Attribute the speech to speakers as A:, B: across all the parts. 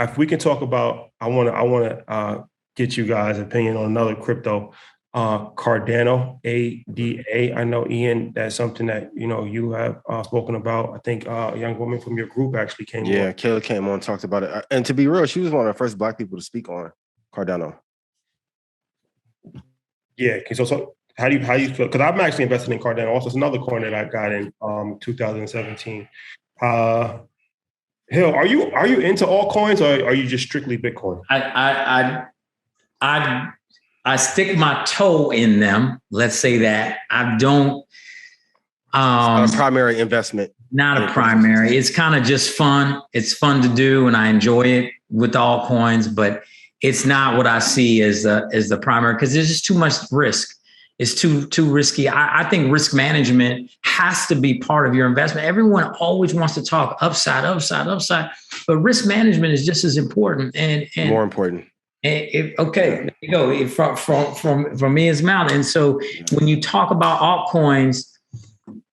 A: if we can talk about, I want to get you guys' opinion on another crypto, Cardano, ADA. I know, Ian, that's something that you have spoken about. I think a young woman from your group actually came on.
B: Yeah, Kayla came on, talked about it. And to be real, she was one of the first Black people to speak on Cardano.
A: Yeah, so how do you feel? Because I'm actually invested in Cardano. Also, it's another coin that I got in 2017. Hill, are you into all coins, or are you just strictly Bitcoin?
C: I stick my toe in them. Let's say that I don't.
B: Not a primary investment.
C: Not a primary. It's kind of just fun. It's fun to do, and I enjoy it with all coins. But it's not what I see as the primary, because there's just too much risk. It's too risky. I think risk management has to be part of your investment. Everyone always wants to talk upside, but risk management is just as important and
B: more important.
C: Okay, there you go. From me as mouth. And so when you talk about altcoins,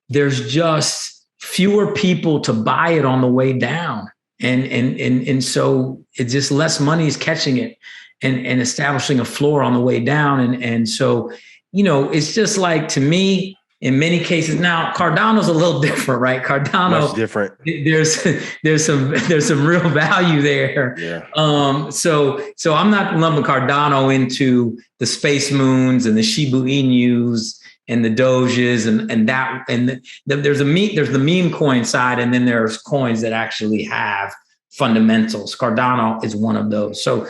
C: there's just fewer people to buy it on the way down. And so it's just less money is catching it and establishing a floor on the way down. And so, it's just like, to me, in many cases now, Cardano's a little different, right? Cardano,
B: much different.
C: There's some real value there.
B: Yeah.
C: So I'm not lumping Cardano into the Space Moons and the Shiba Inus and the Doges there's the meme coin side, and then there's coins that actually have fundamentals. Cardano is one of those. So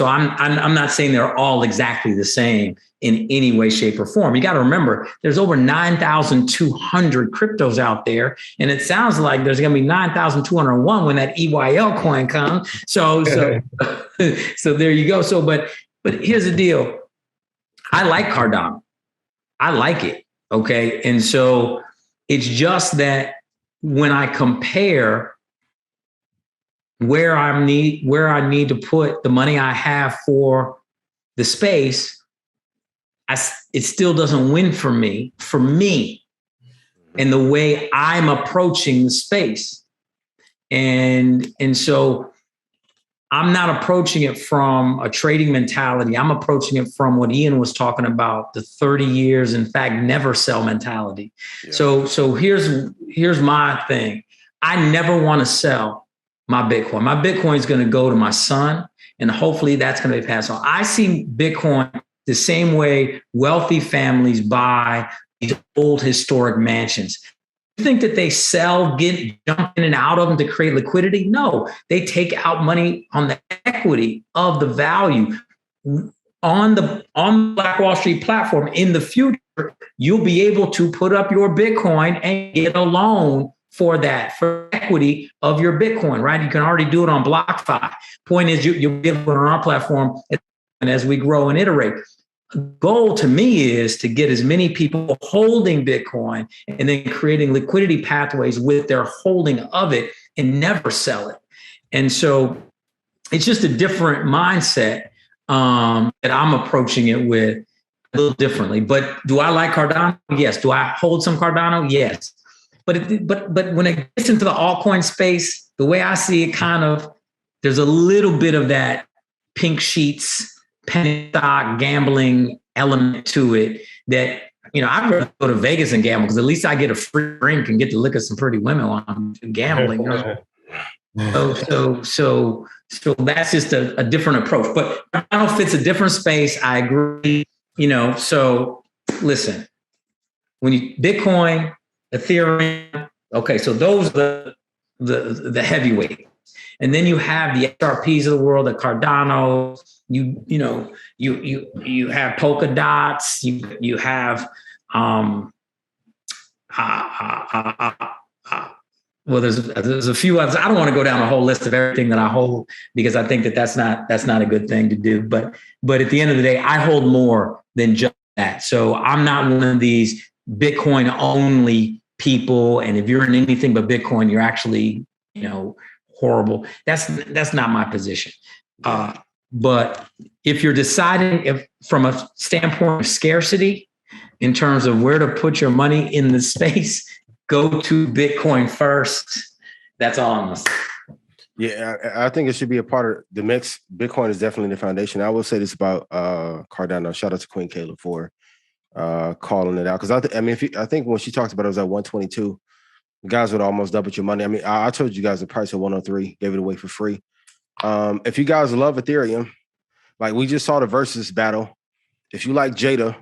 C: I'm not saying they're all exactly the same in any way, shape, or form. You got to remember, there's over 9,200 cryptos out there, and it sounds like there's going to be 9,201 when that EYL coin comes. So there you go. So, but here's the deal. I like Cardano. I like it. Okay. And so it's just that when I compare where I need to put the money I have for the space, it still doesn't win for me, and the way I'm approaching the space. And so I'm not approaching it from a trading mentality. I'm approaching it from what Ian was talking about, the 30 years, in fact, never sell mentality. Yeah. So here's my thing. I never want to sell my Bitcoin. My Bitcoin is going to go to my son, and hopefully that's going to be passed on. I see Bitcoin the same way wealthy families buy these old historic mansions. You think that they jump in and out of them to create liquidity? No, they take out money on the equity of the value on the Black Wall Street platform. In the future, you'll be able to put up your Bitcoin and get a loan for equity of your Bitcoin, right? You can already do it on BlockFi. Point is, you'll be able to put it on our platform, and as we grow and iterate. The goal to me is to get as many people holding Bitcoin and then creating liquidity pathways with their holding of it and never sell it. And so it's just a different mindset that I'm approaching it with a little differently. But do I like Cardano? Yes. Do I hold some Cardano? Yes. But when it gets into the altcoin space, the way I see it, there's a little bit of that pink sheets, penny stock gambling element to it that, I'd rather go to Vegas and gamble, because at least I get a free drink and get to look at some pretty women while I'm gambling. So that's just a different approach. But Cardano fits a different space. I agree. So listen, Bitcoin, Ethereum, okay, so those are the heavyweight. And then you have the XRPs of the world, the Cardano. You have polka dots. You have there's a few others. I don't want to go down a whole list of everything that I hold, because I think that's not a good thing to do. But at the end of the day, I hold more than just that. So I'm not one of these Bitcoin only people. And if you're in anything but Bitcoin, you're actually horrible. That's not my position. But if you're deciding from a standpoint of scarcity, in terms of where to put your money in the space, go to Bitcoin first. That's all I'm going to say.
B: Yeah, I think it should be a part of the mix. Bitcoin is definitely the foundation. I will say this about Cardano. Shout out to Queen Caleb for calling it out. Because I think when she talked about it was at 122, the guys would almost double your money. I mean, I told you guys the price at 103, gave it away for free. If you guys love Ethereum, like we just saw the versus battle. If you like Jada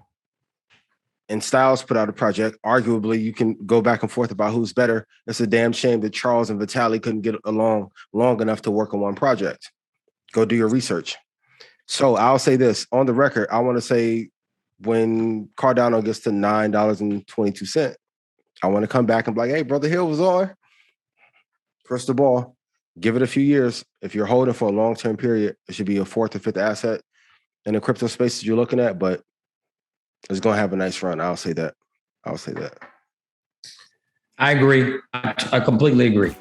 B: and Styles put out a project, arguably you can go back and forth about who's better. It's a damn shame that Charles and Vitaly couldn't get along long enough to work on one project. Go do your research. So I'll say this on the record. I want to say when Cardano gets to $9.22, I want to come back and be like, hey, Brother Hill was on. Crystal ball. Give it a few years. If you're holding for a long-term period, it should be a fourth or fifth asset in the crypto space that you're looking at, but it's going to have a nice run. I'll say that.
C: I agree. I completely agree.